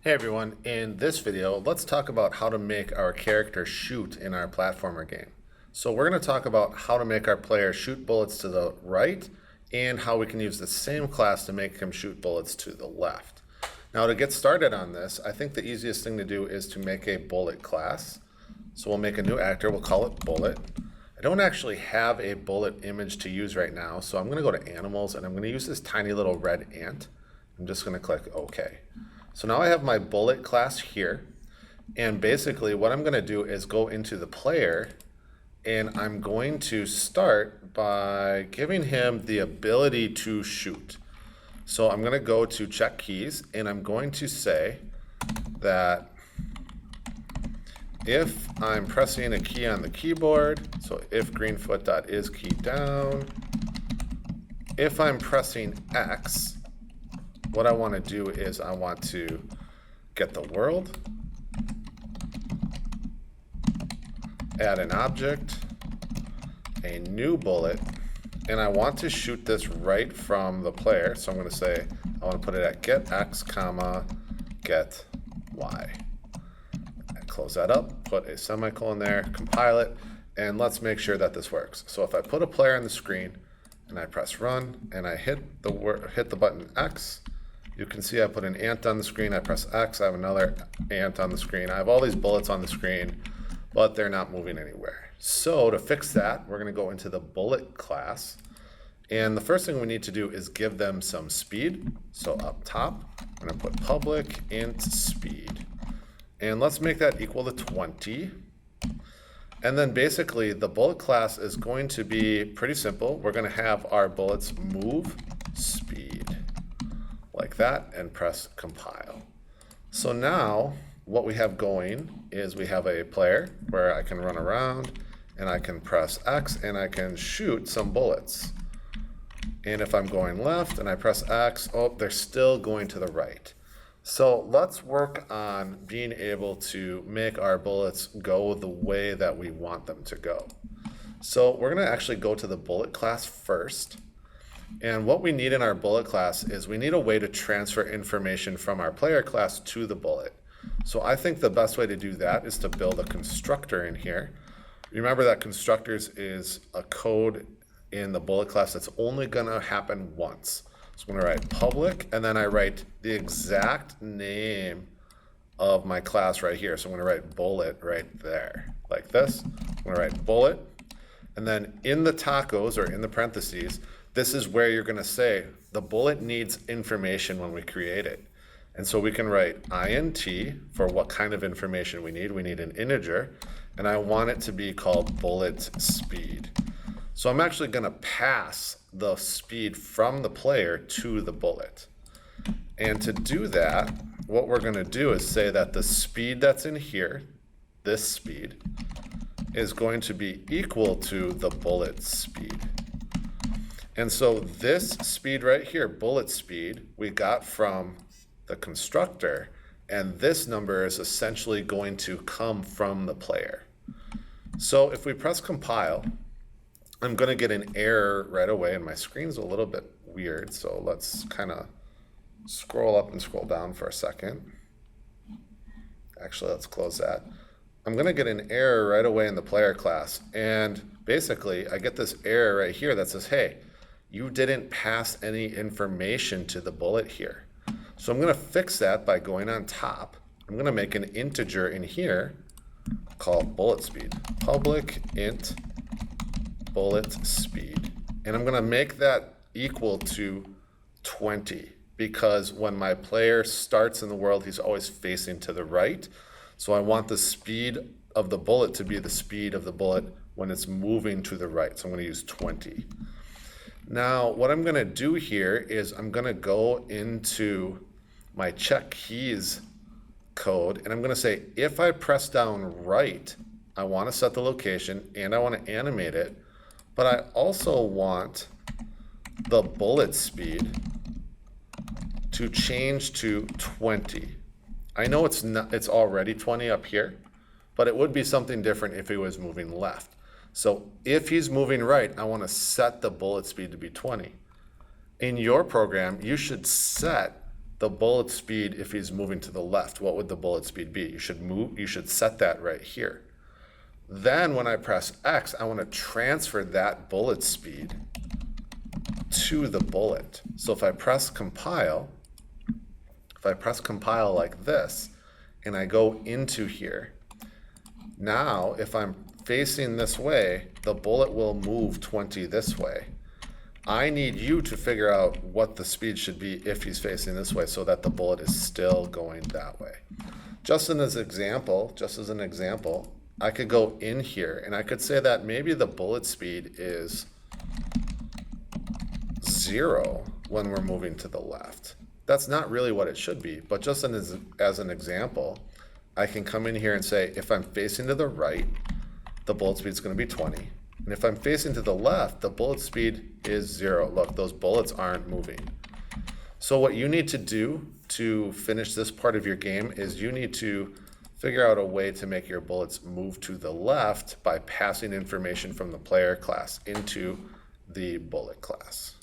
Hey everyone, in this video, let's talk about how to make our character shoot in our platformer game. So we're going to talk about how to make our player shoot bullets to the right and how we can use the same class to make him shoot bullets to the left. Now to get started on this, I think the easiest thing to do is to make a bullet class. So we'll make a new actor, we'll call it bullet. I don't actually have a bullet image to use right now, so I'm going to go to animals and I'm going to use this tiny little red ant. I'm just going to click OK. So now I have my bullet class here, and basically what I'm going to do is go into the player, and I'm going to start by giving him the ability to shoot. So I'm going to go to check keys, and I'm going to say that if I'm pressing a key on the keyboard, so if Greenfoot.is key down, if I'm pressing X, what I want to do is I want to get the world, add an object, a new bullet, and I want to shoot this right from the player. So I'm going to say I want to put it at get X, comma, get Y. Close that up, put a semicolon there, compile it, and let's make sure that this works. So if I put a player on the screen and I press run and I hit the button X, you can see I put an ant on the screen, I press X, I have another ant on the screen. I have all these bullets on the screen, but they're not moving anywhere. So to fix that, we're gonna go into the bullet class. And the first thing we need to do is give them some speed. So up top, I'm gonna put public int speed. And let's make that equal to 20. And then basically the bullet class is going to be pretty simple. We're gonna have our bullets move speed, like that, and press compile. So now what we have going is we have a player where I can run around and I can press X and I can shoot some bullets. And if I'm going left and I press X, oh, they're still going to the right. So let's work on being able to make our bullets go the way that we want them to go. So we're going to actually go to the bullet class first. And what we need in our bullet class is we need a way to transfer information from our player class to the bullet. So I think the best way to do that is to build a constructor in here. Remember that constructors is a code in the bullet class that's only going to happen once. So I'm going to write public, and then I write the exact name of my class right here. So I'm going to write bullet right there, like this. I'm going to write bullet, and then in the tacos, or in the parentheses, this is where you're going to say the bullet needs information when we create it. And so we can write int for what kind of information we need. We need an integer, and I want it to be called bullet speed. So I'm actually going to pass the speed from the player to the bullet. And to do that, what we're going to do is say that the speed that's in here, this speed, is going to be equal to the bullet speed. And so this speed right here, bullet speed, we got from the constructor, and this number is essentially going to come from the player. So if we press compile, I'm going to get an error right away, and my screen's a little bit weird, so let's kind of scroll up and scroll down for a second. Actually, let's close that. I'm going to get an error right away in the player class, and basically I get this error right here that says, hey, you didn't pass any information to the bullet here. So I'm going to fix that by going on top. I'm going to make an integer in here called bullet speed, public int bullet speed. And I'm going to make that equal to 20, because when my player starts in the world, he's always facing to the right. So I want the speed of the bullet to be the speed of the bullet when it's moving to the right. So I'm going to use 20. Now, what I'm going to do here is I'm going to go into my check keys code, and I'm going to say if I press down right, I want to set the location and I want to animate it, but I also want the bullet speed to change to 20. I know it's already 20 up here, but it would be something different if he was moving left. So if he's moving right, I want to set the bullet speed to be 20. In your program, you should set the bullet speed if he's moving to the left. What would the bullet speed be? You should set that right here. Then when I press X, I want to transfer that bullet speed to the bullet. So if I press compile like this, and I go into here, now if I'm facing this way, the bullet will move 20 this way. I need you to figure out what the speed should be if he's facing this way so that the bullet is still going that way. Just as an example, I could go in here and I could say that maybe the bullet speed is 0 when we're moving to the left. That's not really what it should be, but just as an example, I can come in here and say if I'm facing to the right, the bullet speed is going to be 20. And if I'm facing to the left, the bullet speed is 0. Look, those bullets aren't moving. So what you need to do to finish this part of your game is you need to figure out a way to make your bullets move to the left by passing information from the player class into the bullet class.